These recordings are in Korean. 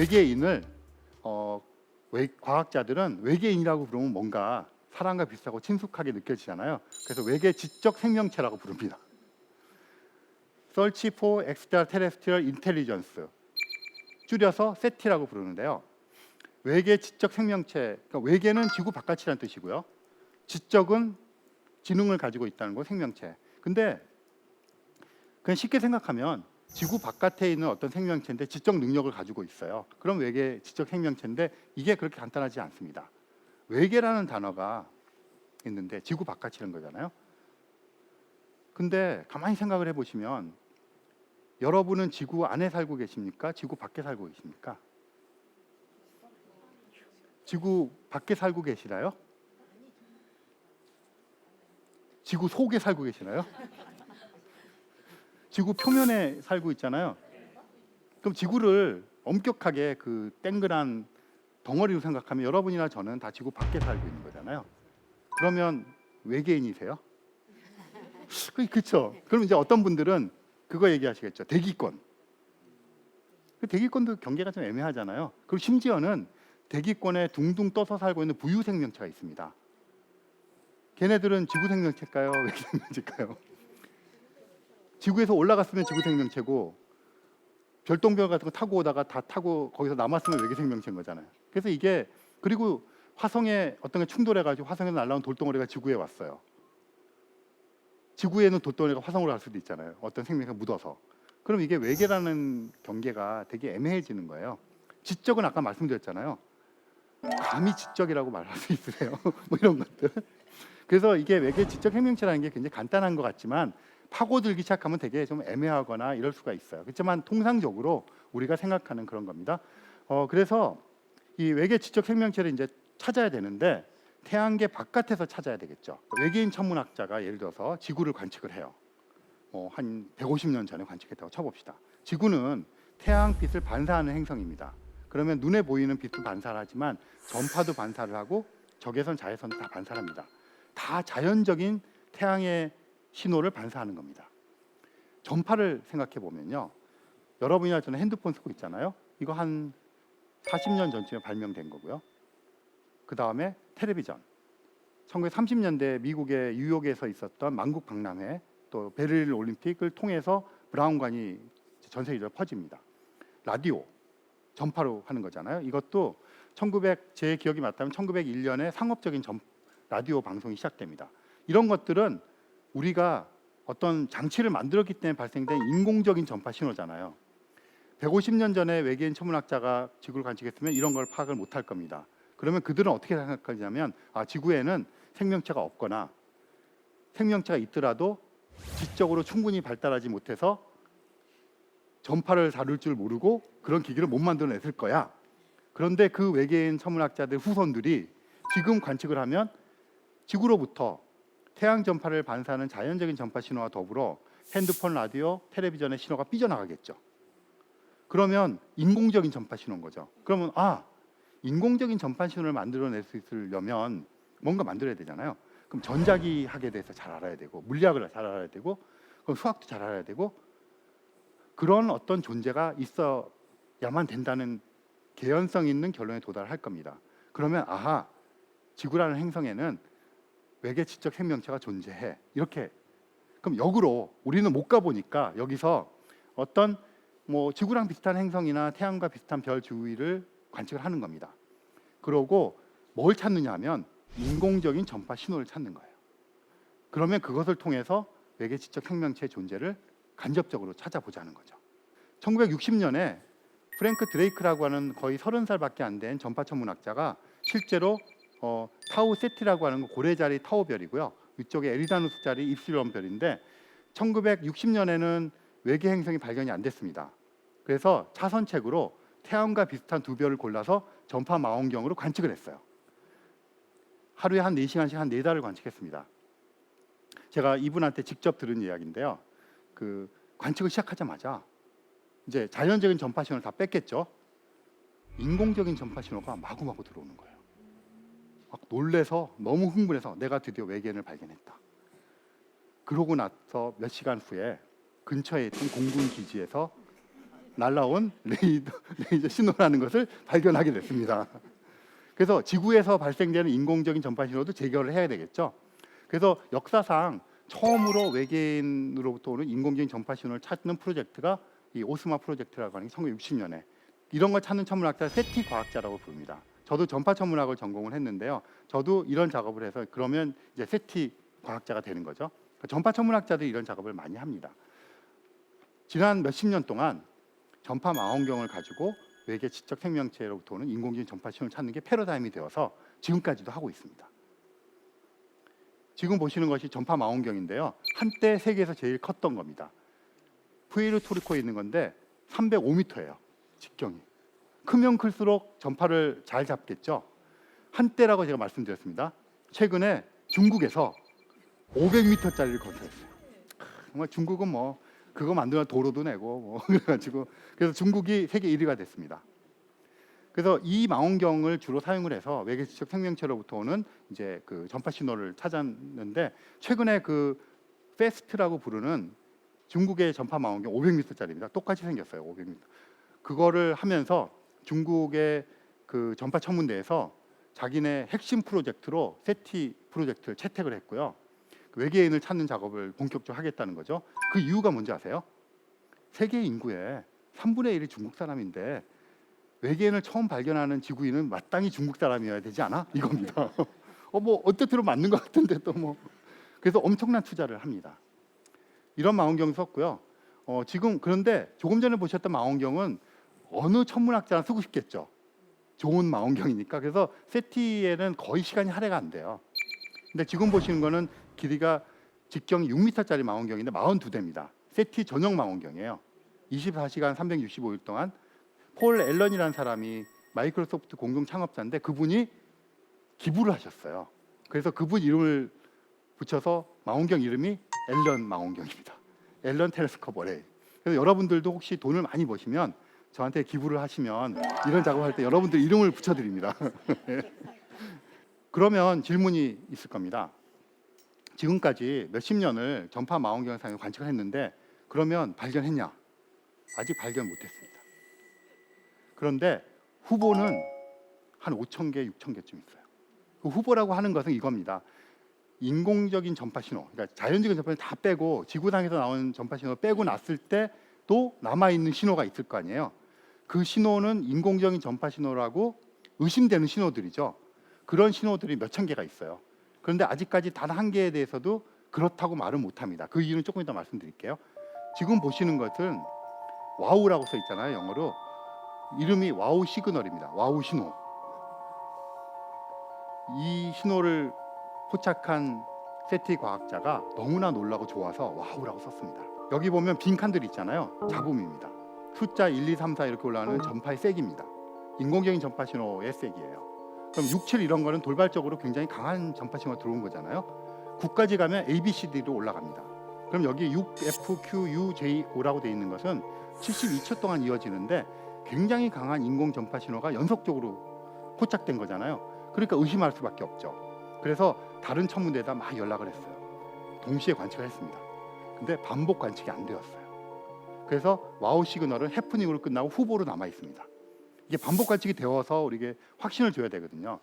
외계인을 과학자들은 외계인이라고 부르면 뭔가 사람과 비슷하고 친숙하게 느껴지잖아요. 그래서 외계 지적 생명체라고 부릅니다. Search for Extraterrestrial Intelligence, 줄여서 SETI라고 부르는데요. 외계 지적 생명체, 그러니까 외계는 지구 바깥이라는 뜻이고요. 지적은 지능을 가지고 있다는 거, 생명체. 근데 그냥 쉽게 생각하면 지구 바깥에 있는 어떤 생명체인데 지적 능력을 가지고 있어요. 그럼 외계 지적 생명체인데 이게 그렇게 간단하지 않습니다. 외계라는 단어가 있는데 지구 바깥이라는 거잖아요. 근데 가만히 생각을 해보시면 여러분은 지구 안에 살고 계십니까? 지구 밖에 살고 계십니까? 지구 밖에 살고 계시나요? 지구 속에 살고 계시나요? 지구 표면에 살고 있잖아요. 그럼 지구를 엄격하게 그 땡그란 덩어리로 생각하면 여러분이나 저는 다 지구 밖에 살고 있는 거잖아요. 그러면 외계인이세요? 그렇죠. 그럼 이제 어떤 분들은 그거 얘기하시겠죠. 대기권. 그 대기권도 경계가 좀 애매하잖아요. 그리고 심지어는 대기권에 둥둥 떠서 살고 있는 부유 생명체가 있습니다. 걔네들은 지구 생명체일까요? 외계 생명체일까요? 지구에서 올라갔으면 지구 생명체고 별똥별 같은 거 타고 오다가 다 타고 거기서 남았으면 외계 생명체인 거잖아요. 그래서 이게, 그리고 화성에 어떤 게 충돌해가지고 화성에서 날라온 돌덩어리가 지구에 왔어요. 지구에는 돌덩어리가 화성으로 갈 수도 있잖아요. 어떤 생명체가 묻어서. 그럼 이게 외계라는 경계가 되게 애매해지는 거예요. 지적은 아까 말씀드렸잖아요. 감히 지적이라고 말할 수 있으세요? 뭐 이런 것들. 그래서 이게 외계 지적 생명체라는 게 굉장히 간단한 것 같지만 파고들기 시작하면 되게 좀 애매하거나 이럴 수가 있어요. 그렇지만 통상적으로 우리가 생각하는 그런 겁니다. 그래서 이 외계 지적 생명체를 이제 찾아야 되는데 태양계 바깥에서 찾아야 되겠죠. 외계인 천문학자가 예를 들어서 지구를 관측을 해요. 한 150년 전에 관측했다고 쳐봅시다. 지구는 태양빛을 반사하는 행성입니다. 그러면 눈에 보이는 빛도 반사를 하지만 전파도 반사를 하고 적외선, 자외선도 다 반사를 합니다. 다 자연적인 태양의 신호를 반사하는 겁니다. 전파를 생각해 보면요, 여러분이나 저는 핸드폰 쓰고 있잖아요. 이거 한 40년 전쯤에 발명된 거고요. 그 다음에 텔레비전, 1930년대 미국의 뉴욕에서 있었던 만국 박람회, 또 베를린 올림픽을 통해서 브라운관이 전 세계적으로 퍼집니다. 라디오, 전파로 하는 거잖아요. 이것도 제 기억이 맞다면 1901년에 상업적인 라디오 방송이 시작됩니다. 이런 것들은 우리가 어떤 장치를 만들었기 때문에 발생된 인공적인 전파 신호잖아요. 150년 전에 외계인 천문학자가 지구를 관측했으면 이런 걸 파악을 못할 겁니다. 그러면 그들은 어떻게 생각하냐면 지구에는 생명체가 없거나 생명체가 있더라도 지적으로 충분히 발달하지 못해서 전파를 다룰 줄 모르고 그런 기기를 못 만들어냈을 거야. 그런데 그 외계인 천문학자들 후손들이 지금 관측을 하면 지구로부터 태양 전파를 반사하는 자연적인 전파 신호와 더불어 핸드폰, 라디오, 텔레비전의 신호가 삐져나가겠죠. 그러면 인공적인 전파 신호인 거죠. 그러면 인공적인 전파 신호를 만들어낼 수 있으려면 뭔가 만들어야 되잖아요. 그럼 전자기 학에 대해서 잘 알아야 되고, 물리학을 잘 알아야 되고, 그럼 수학도 잘 알아야 되고, 그런 어떤 존재가 있어야만 된다는 개연성 있는 결론에 도달할 겁니다. 그러면 지구라는 행성에는 외계 지적 생명체가 존재해. 이렇게. 그럼 역으로 우리는 못 가보니까 여기서 어떤 지구랑 비슷한 행성이나 태양과 비슷한 별 주위를 관측을 하는 겁니다. 그러고 뭘 찾느냐 하면 인공적인 전파 신호를 찾는 거예요. 그러면 그것을 통해서 외계 지적 생명체의 존재를 간접적으로 찾아보자는 거죠. 1960년에 프랭크 드레이크라고 하는 거의 30살밖에 안 된 전파 천문학자가 실제로 타우 세티라고 하는 고래자리 타오별이고요. 위쪽에 에리다누스 자리 입실론 별인데 1960년에는 외계 행성이 발견이 안 됐습니다. 그래서 차선책으로 태양과 비슷한 두 별을 골라서 전파 망원경으로 관측을 했어요. 하루에 한 4시간씩 한 4달을 관측했습니다. 제가 이분한테 직접 들은 이야기인데요. 그 관측을 시작하자마자 이제 자연적인 전파 신호를 다 뺐겠죠. 인공적인 전파 신호가 마구마구 들어오는 거예요. 막 놀래서 너무 흥분해서 내가 드디어 외계인을 발견했다. 그러고 나서 몇 시간 후에 근처에 있던 공군 기지에서 날라온 레이저 신호라는 것을 발견하게 됐습니다. 그래서 지구에서 발생되는 인공적인 전파 신호도 제거를 해야 되겠죠. 그래서 역사상 처음으로 외계인으로부터 오는 인공적인 전파 신호를 찾는 프로젝트가 이 오스마 프로젝트라고 하는 게 1960년에 이런 걸 찾는 천문학자 세티 과학자라고 부릅니다. 저도 전파 천문학을 전공을 했는데요. 저도 이런 작업을 해서 그러면 이제 세티 과학자가 되는 거죠. 전파 천문학자들이 이런 작업을 많이 합니다. 지난 몇십 년 동안 전파 망원경을 가지고 외계 지적 생명체로부터 오는 인공적인 전파 신호를 찾는 게 패러다임이 되어서 지금까지도 하고 있습니다. 지금 보시는 것이 전파 망원경인데요. 한때 세계에서 제일 컸던 겁니다. 푸에르토리코에 있는 건데 305m예요. 직경이. 크면 클수록 전파를 잘 잡겠죠. 한때라고 제가 말씀드렸습니다. 최근에 중국에서 500m짜리를 건설했어요. 정말 중국은 뭐 그거 만들면 도로도 내고 뭐 그래가지고 그래서 중국이 세계 1위가 됐습니다. 그래서 이 망원경을 주로 사용을 해서 외계 지적 생명체로부터 오는 이제 그 전파 신호를 찾았는데 최근에 그 페스트라고 부르는 중국의 전파 망원경 500m짜리입니다. 똑같이 생겼어요. 500m. 그거를 하면서 중국의 그 전파 천문대에서 자기네 핵심 프로젝트로 세티 프로젝트를 채택을 했고요. 외계인을 찾는 작업을 본격적으로 하겠다는 거죠. 그 이유가 뭔지 아세요? 세계 인구의 3분의 1이 중국 사람인데 외계인을 처음 발견하는 지구인은 마땅히 중국 사람이어야 되지 않아? 이겁니다. 뭐 어떻게든 맞는 것 같은데 또 뭐 그래서 엄청난 투자를 합니다. 이런 망원경 썼고요. 지금 그런데 조금 전에 보셨던 망원경은 어느 천문학자나 쓰고 싶겠죠. 좋은 망원경이니까. 그래서 세티에는 거의 시간이 할애가 안 돼요. 근데 지금 보시는 거는 길이가 직경이 6m짜리 망원경인데 42대입니다. 세티 전용 망원경이에요. 24시간 365일 동안 폴 앨런이라는 사람이 마이크로소프트 공동 창업자인데 그분이 기부를 하셨어요. 그래서 그분 이름을 붙여서 망원경 이름이 앨런 망원경입니다. 앨런 텔레스콥 어레이. 그래서 여러분들도 혹시 돈을 많이 버시면 저한테 기부를 하시면 이런 작업할 때 여러분들 이름을 붙여드립니다. 그러면 질문이 있을 겁니다. 지금까지 몇십 년을 전파 망원경을 사용해 관측을 했는데 그러면 발견했냐? 아직 발견 못했습니다. 그런데 후보는 한 5,000개, 6,000개쯤 있어요. 그 후보라고 하는 것은 이겁니다. 인공적인 전파 신호, 그러니까 자연적인 전파 신호 다 빼고 지구상에서 나오는 전파 신호 빼고 났을 때 또 남아있는 신호가 있을 거 아니에요. 그 신호는 인공적인 전파 신호라고 의심되는 신호들이죠. 그런 신호들이 몇천 개가 있어요. 그런데 아직까지 단 한 개에 대해서도 그렇다고 말은 못합니다. 그 이유는 조금 이따 말씀드릴게요. 지금 보시는 것은 와우라고 써 있잖아요. 영어로. 이름이 와우 시그널입니다. 와우 신호. 이 신호를 포착한 세티 과학자가 너무나 놀라고 좋아서 와우라고 썼습니다. 여기 보면 빈 칸들 있잖아요. 잡음입니다. 숫자 1, 2, 3, 4 이렇게 올라가는 전파의 색입니다. 인공적인 전파 신호의 색이에요. 그럼 6, 7 이런 거는 돌발적으로 굉장히 강한 전파 신호가 들어온 거잖아요. 9까지 가면 A, B, C, D로 올라갑니다. 그럼 여기 6, F, Q, U, J, O라고 되어 있는 것은 72초 동안 이어지는데 굉장히 강한 인공 전파 신호가 연속적으로 포착된 거잖아요. 그러니까 의심할 수밖에 없죠. 그래서 다른 천문대에다 막 연락을 했어요. 동시에 관측을 했습니다. 근데 반복 관측이 안 되었어요. 그래서 와우 시그널은 해프닝으로 끝나고 후보로 남아 있습니다. 이게 반복 관측이 되어서 우리에게 확신을 줘야 되거든요.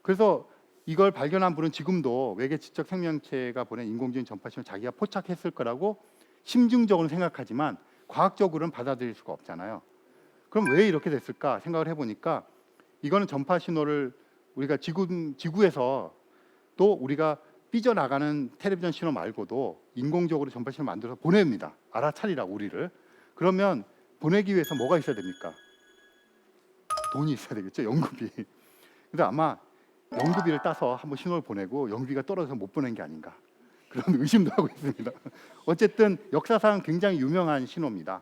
그래서 이걸 발견한 분은 지금도 외계 지적 생명체가 보낸 인공적인 전파 신호를 자기가 포착했을 거라고 심증적으로 생각하지만 과학적으로는 받아들일 수가 없잖아요. 그럼 왜 이렇게 됐을까 생각을 해보니까 이거는 전파 신호를 우리가 지구에서 또 우리가 삐져나가는 텔레비전 신호 말고도 인공적으로 전파 신호 만들어서 보냅니다. 알아차리라고 우리를. 그러면 보내기 위해서 뭐가 있어야 됩니까? 돈이 있어야 되겠죠. 연구비. 그래서 아마 연구비를 따서 한번 신호를 보내고 연구비가 떨어져서 못 보낸 게 아닌가 그런 의심도 하고 있습니다. 어쨌든 역사상 굉장히 유명한 신호입니다.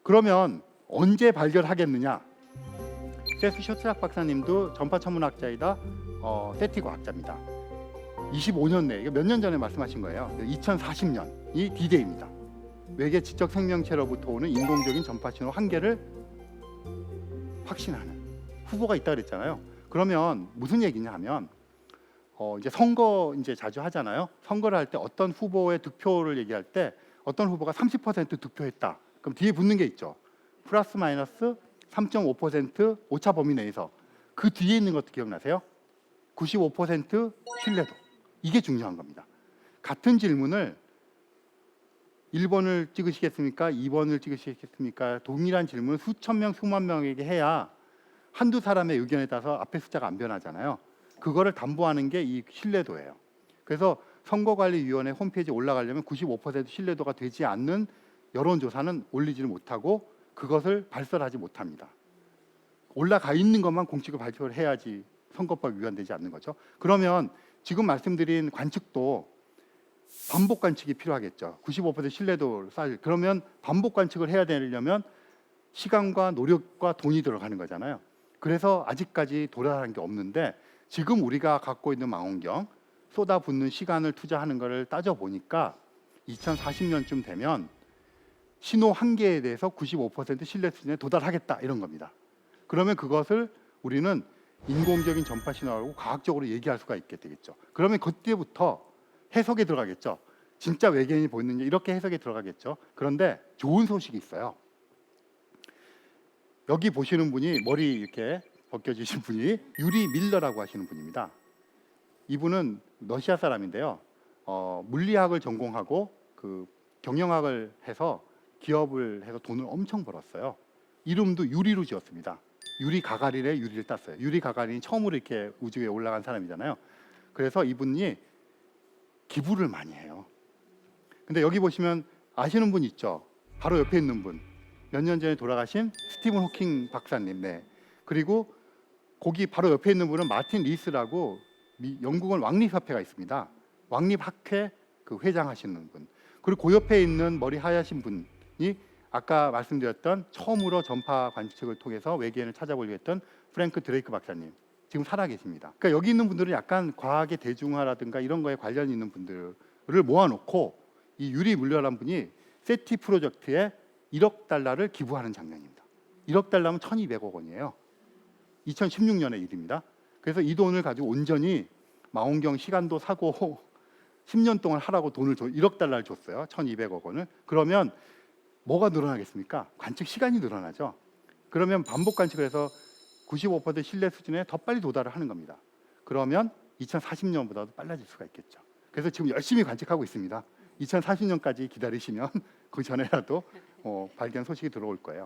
그러면 언제 발견하겠느냐? 세스 쇼트락 박사님도 전파 천문학자이다 세티 과학자입니다. 25년 내에, 이게 몇 년 전에 말씀하신 거예요. 2040년이 D-Day입니다. 외계 지적 생명체로부터 오는 인공적인 전파 신호 한 개를 확신하는 후보가 있다 그랬잖아요. 그러면 무슨 얘기냐 하면 이제 선거 이제 자주 하잖아요. 선거를 할 때 어떤 후보의 득표를 얘기할 때 어떤 후보가 30% 득표했다. 그럼 뒤에 붙는 게 있죠. 플러스 마이너스 3.5% 오차 범위 내에서. 그 뒤에 있는 것도 기억나세요? 95% 신뢰도. 이게 중요한 겁니다. 같은 질문을 1번을 찍으시겠습니까? 2번을 찍으시겠습니까? 동일한 질문을 수천 명, 수만 명에게 해야 한두 사람의 의견에 따라서 앞에 숫자가 안 변하잖아요. 그거를 담보하는 게 이 신뢰도예요. 그래서 선거관리위원회 홈페이지에 올라가려면 95% 신뢰도가 되지 않는 여론조사는 올리지를 못하고 그것을 발설하지 못합니다. 올라가 있는 것만 공식을 발표를 해야지 선거법 위반되지 않는 거죠. 그러면 지금 말씀드린 관측도 반복 관측이 필요하겠죠. 95% 신뢰도를 쌓을. 그러면 반복 관측을 해야 되려면 시간과 노력과 돈이 들어가는 거잖아요. 그래서 아직까지 도달한 게 없는데 지금 우리가 갖고 있는 망원경 쏟아붓는 시간을 투자하는 것을 따져보니까 2040년쯤 되면 신호 한 개에 대해서 95% 신뢰 수준에 도달하겠다 이런 겁니다. 그러면 그것을 우리는 인공적인 전파 신호라고 과학적으로 얘기할 수가 있게 되겠죠. 그러면 그때부터 해석에 들어가겠죠. 진짜 외계인이 보이는지 이렇게 해석에 들어가겠죠. 그런데 좋은 소식이 있어요. 여기 보시는 분이 머리 이렇게 벗겨지신 분이 유리 밀러라고 하시는 분입니다. 이분은 러시아 사람인데요. 물리학을 전공하고 그 경영학을 해서 기업을 해서 돈을 엄청 벌었어요. 이름도 유리로 지었습니다. 유리 가가린의 유리를 땄어요. 유리 가가린이 처음으로 이렇게 우주에 올라간 사람이잖아요. 그래서 이분이 기부를 많이 해요. 근데 여기 보시면 아시는 분 있죠? 바로 옆에 있는 분. 몇 년 전에 돌아가신 스티븐 호킹 박사님. 네. 그리고 거기 바로 옆에 있는 분은 마틴 리스라고 영국은 왕립협회가 있습니다. 왕립학회 그 회장하시는 분. 그리고 그 옆에 있는 머리 하얗신 분이 아까 말씀드렸던 처음으로 전파 관측을 통해서 외계인을 찾아보려고 했던 프랭크 드레이크 박사님. 지금 살아계십니다. 그러니까 여기 있는 분들은 약간 과학의 대중화라든가 이런 거에 관련 있는 분들을 모아놓고 이 유리 물려란 분이 세티 프로젝트에 1억 달러를 기부하는 장면입니다. 1억 달러면 1,200억 원이에요. 2016년의 일입니다. 그래서 이 돈을 가지고 온전히 망원경 시간도 사고 10년 동안 하라고 돈을 1억 달러를 줬어요. 1,200억 원을. 그러면 뭐가 늘어나겠습니까? 관측 시간이 늘어나죠. 그러면 반복 관측을 해서 95% 신뢰 수준에 더 빨리 도달을 하는 겁니다. 그러면 2040년보다도 빨라질 수가 있겠죠. 그래서 지금 열심히 관측하고 있습니다. 2040년까지 기다리시면 그 전에라도 발견 소식이 들어올 거예요.